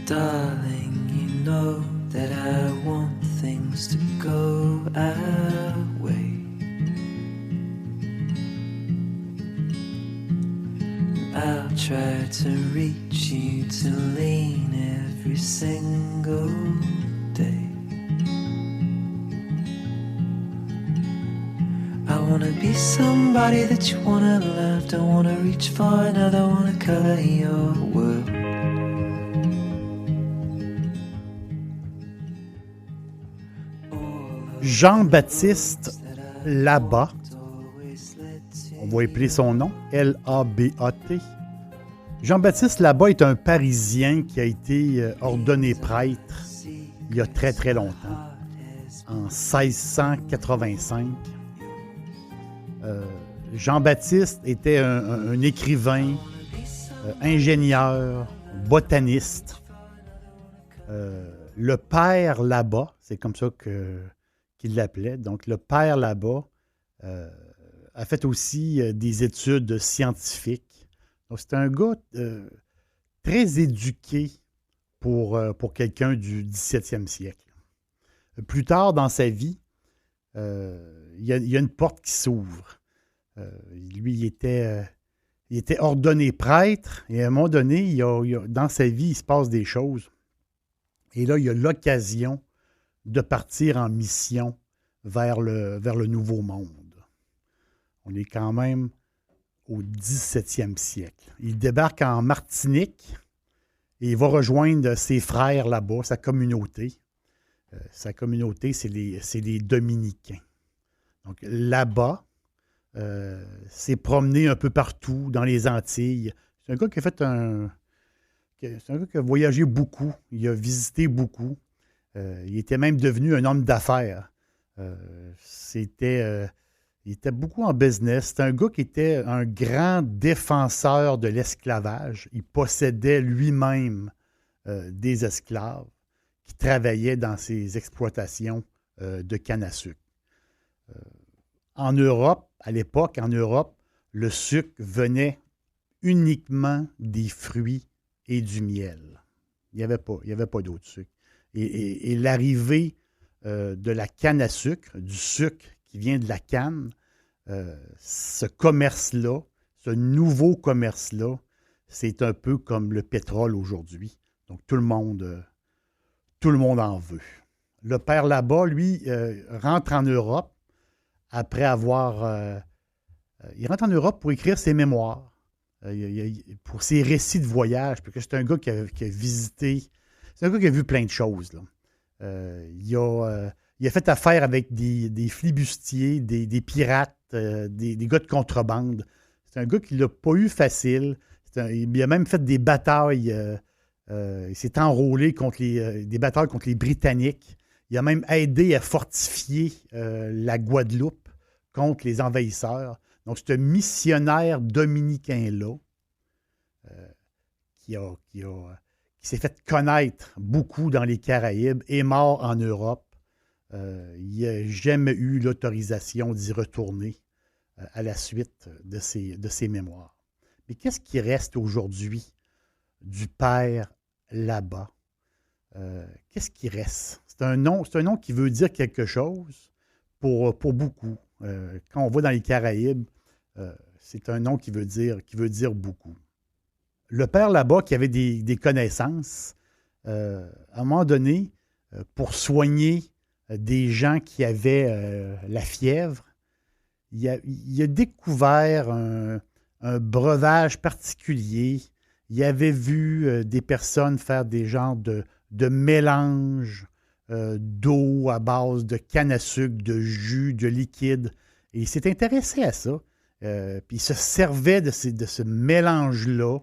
Darling, you know that I want things to go our way. I'll try to reach you to lean every single day. I wanna be somebody that you wanna love. Don't wanna reach for another, wanna color your world. Jean-Baptiste Labat, on va appeler son nom, L-A-B-A-T. Jean-Baptiste Labat est un Parisien qui a été ordonné prêtre il y a très très longtemps, en 1685. Jean-Baptiste était un écrivain, ingénieur, botaniste. Le père Labat, c'est comme ça qu'il l'appelait. Donc, le père Labat a fait aussi des études scientifiques. Donc, c'est un gars très éduqué pour quelqu'un du 17e siècle. Plus tard dans sa vie, il y a une porte qui s'ouvre. Lui, il était ordonné prêtre et à un moment donné, dans sa vie, il se passe des choses. Et là, il a l'occasion de partir en mission vers le Nouveau Monde. On est quand même au 17e siècle. Il débarque en Martinique et il va rejoindre ses frères là-bas, sa communauté. Sa communauté, c'est les Dominicains. Donc là-bas, s'est promené un peu partout dans les Antilles. C'est un gars qui a fait c'est un gars qui a voyagé beaucoup. Il a visité beaucoup. Il était même devenu un homme d'affaires. Il était beaucoup en business. C'était un gars qui était un grand défenseur de l'esclavage. Il possédait lui-même des esclaves qui travaillaient dans ses exploitations de canne à sucre. En Europe, à l'époque, le sucre venait uniquement des fruits et du miel. Il n'y avait pas d'autre sucre. Et l'arrivée de la canne à sucre, du sucre qui vient de la canne, ce commerce-là, ce nouveau commerce-là, c'est un peu comme le pétrole aujourd'hui. Donc, tout le monde en veut. Le père là-bas, lui, rentre en Europe après avoir... il rentre en Europe pour écrire ses mémoires, pour ses récits de voyage, parce que c'est un gars qui a visité... C'est un gars qui a vu plein de choses, là. Il a fait affaire avec des flibustiers, des pirates, des gars de contrebande. C'est un gars qui ne l'a pas eu facile. Il a même fait des batailles. Il s'est enrôlé contre des batailles contre les Britanniques. Il a même aidé à fortifier la Guadeloupe contre les envahisseurs. Donc, c'est un missionnaire dominicain-là qui s'est fait connaître beaucoup dans les Caraïbes, est mort en Europe. Il n'a jamais eu l'autorisation d'y retourner à la suite de ses mémoires. Mais qu'est-ce qui reste aujourd'hui du père là-bas? Qu'est-ce qui reste? C'est un nom qui veut dire quelque chose pour beaucoup. Quand on va dans les Caraïbes, c'est un nom qui veut dire beaucoup. Le père là-bas, qui avait des connaissances, à un moment donné, pour soigner des gens qui avaient la fièvre, il a découvert un breuvage particulier. Il avait vu des personnes faire des genres de mélanges d'eau à base de canne à sucre, de jus, de liquide. Et il s'est intéressé à ça. Puis il se servait de ce mélange-là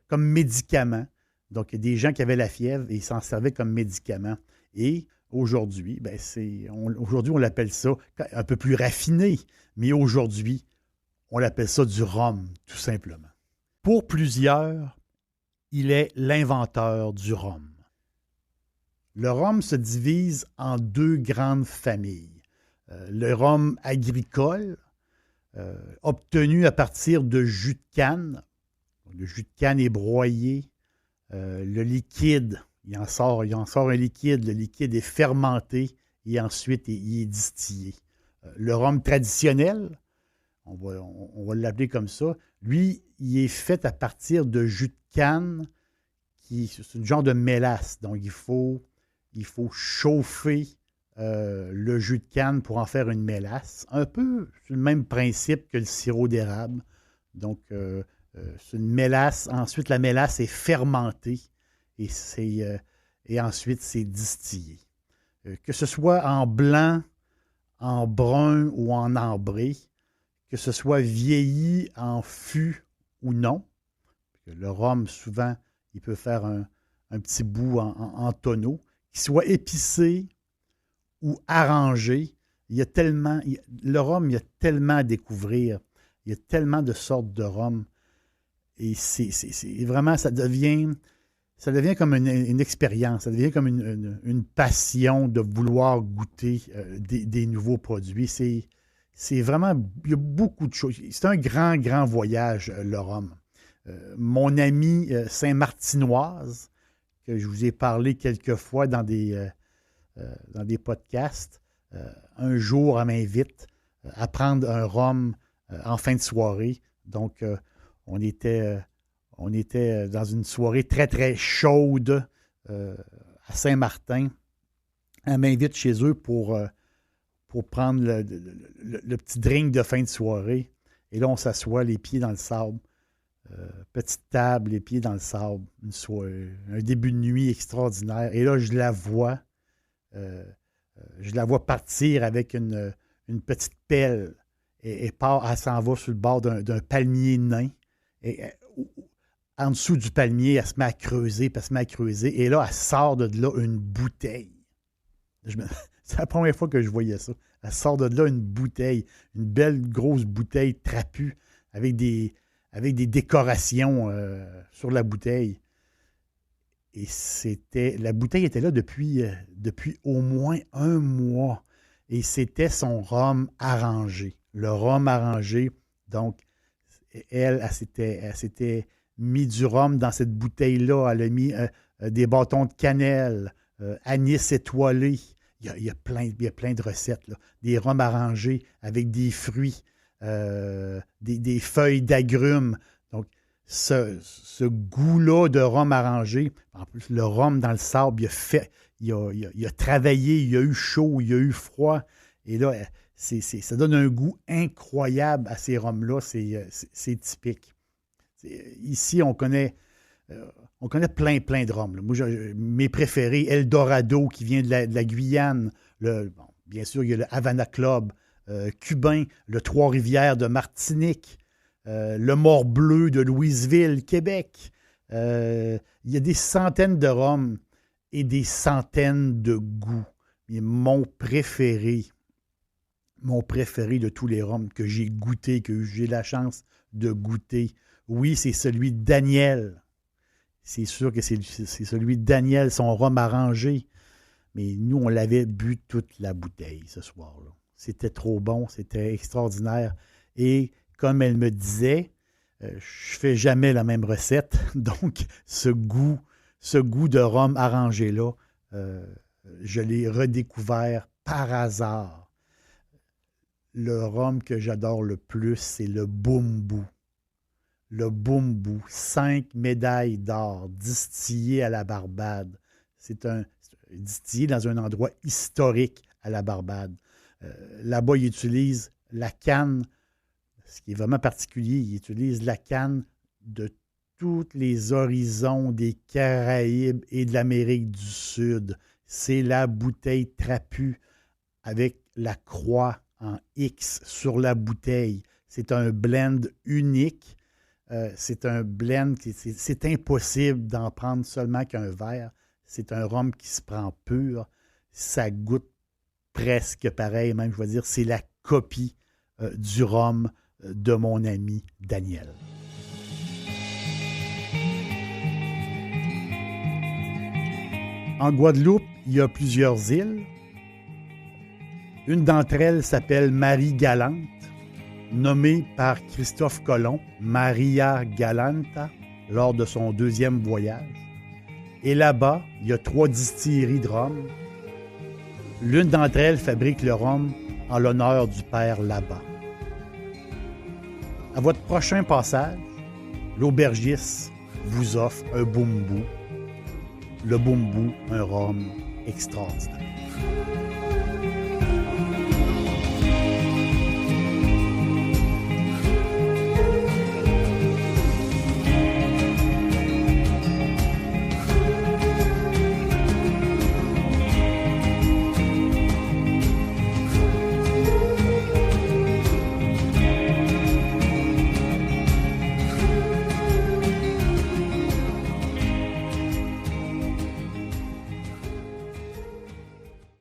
comme médicament. Donc, il y a des gens qui avaient la fièvre et ils s'en servaient comme médicament. Et aujourd'hui, aujourd'hui, on l'appelle ça un peu plus raffiné, mais aujourd'hui, on l'appelle ça du rhum, tout simplement. Pour plusieurs, il est l'inventeur du rhum. Le rhum se divise en deux grandes familles. Le rhum agricole, obtenu à partir de jus de canne, Le jus de canne est broyé. Le liquide, il en sort un liquide. Le liquide est fermenté et ensuite il est distillé. Le rhum traditionnel, on va l'appeler comme ça, lui, il est fait à partir de jus de canne, c'est un genre de mélasse. Donc, il faut chauffer le jus de canne pour en faire une mélasse. Un peu c'est le même principe que le sirop d'érable. Donc, c'est une mélasse. Ensuite, la mélasse est fermentée et ensuite, c'est distillé. Que ce soit en blanc, en brun ou en ambré, que ce soit vieilli en fût ou non. Le rhum, souvent, il peut faire un petit bout en tonneau. Qu'il soit épicé ou arrangé, le rhum, il y a tellement à découvrir. Il y a tellement de sortes de rhum. Et c'est vraiment, ça devient comme une expérience, ça devient comme une passion de vouloir goûter des nouveaux produits. C'est vraiment, il y a beaucoup de choses. C'est un grand, grand voyage, le rhum. Mon amie Saint-Martinoise, que je vous ai parlé quelques fois dans des podcasts, un jour, elle m'invite à prendre un rhum en fin de soirée. Donc, on était dans une soirée très, très chaude à Saint-Martin. Elle m'invite chez eux pour prendre le petit drink de fin de soirée. Et là, on s'assoit, les pieds dans le sable. Petite table, les pieds dans le sable. Un début de nuit extraordinaire. Et là, je la vois partir avec une petite pelle. Et elle s'en va sur le bord d'un palmier nain. Et en dessous du palmier, elle se met à creuser, puis elle se met à creuser. Et là, elle sort de là une bouteille. C'est la première fois que je voyais ça. Elle sort de là une bouteille, une belle grosse bouteille trapue avec des décorations sur la bouteille. Et la bouteille était là depuis au moins un mois. Et c'était son rhum arrangé. Le rhum arrangé, donc, elle s'était mis du rhum dans cette bouteille-là. Elle a mis des bâtons de cannelle, anis étoilé. Il y a plein de recettes, là. Des rhums arrangés avec des fruits, des feuilles d'agrumes. Donc, ce goût-là de rhum arrangé, en plus, le rhum dans le sable, il a travaillé, il a eu chaud, il a eu froid. Et là, ça donne un goût incroyable à ces rhums-là. C'est typique. Ici, on connaît plein de rhums. Moi, mes préférés, Eldorado, qui vient de la Guyane. Bien sûr, il y a le Havana Club cubain, le Trois-Rivières de Martinique, le Mort-Bleu de Louisville, Québec. Il y a des centaines de rhums et des centaines de goûts. Mais mon préféré de tous les rhums que j'ai goûté, que j'ai la chance de goûter, oui, c'est celui de Daniel. C'est sûr que c'est celui de Daniel, son rhum arrangé. Mais nous, on l'avait bu toute la bouteille ce soir-là. C'était trop bon, c'était extraordinaire. Et comme elle me disait, je ne fais jamais la même recette. Donc, ce goût de rhum arrangé-là, je l'ai redécouvert par hasard. Le rhum que j'adore le plus, c'est le Bumbu. Le Bumbu, 5 médailles d'or distillées à la Barbade. C'est distillé dans un endroit historique à la Barbade. Là-bas, ils utilisent la canne, ce qui est vraiment particulier, ils utilisent la canne de tous les horizons des Caraïbes et de l'Amérique du Sud. C'est la bouteille trapue avec la croix en X sur la bouteille. C'est un blend unique. C'est un blend c'est impossible d'en prendre seulement qu'un verre. C'est un rhum qui se prend pur. Ça goûte presque pareil, même je vais dire, c'est la copie du rhum de mon ami Daniel. En Guadeloupe, il y a plusieurs îles. Une d'entre elles s'appelle Marie-Galante. nommée par Christophe Colomb, Maria Galanta, lors de son deuxième voyage. Et là-bas, il y a 3 distilleries de rhum. L'une d'entre elles fabrique le rhum en l'honneur du père Labat. À votre prochain passage, l'aubergiste vous offre un bumbu. Le bumbu, un rhum extraordinaire.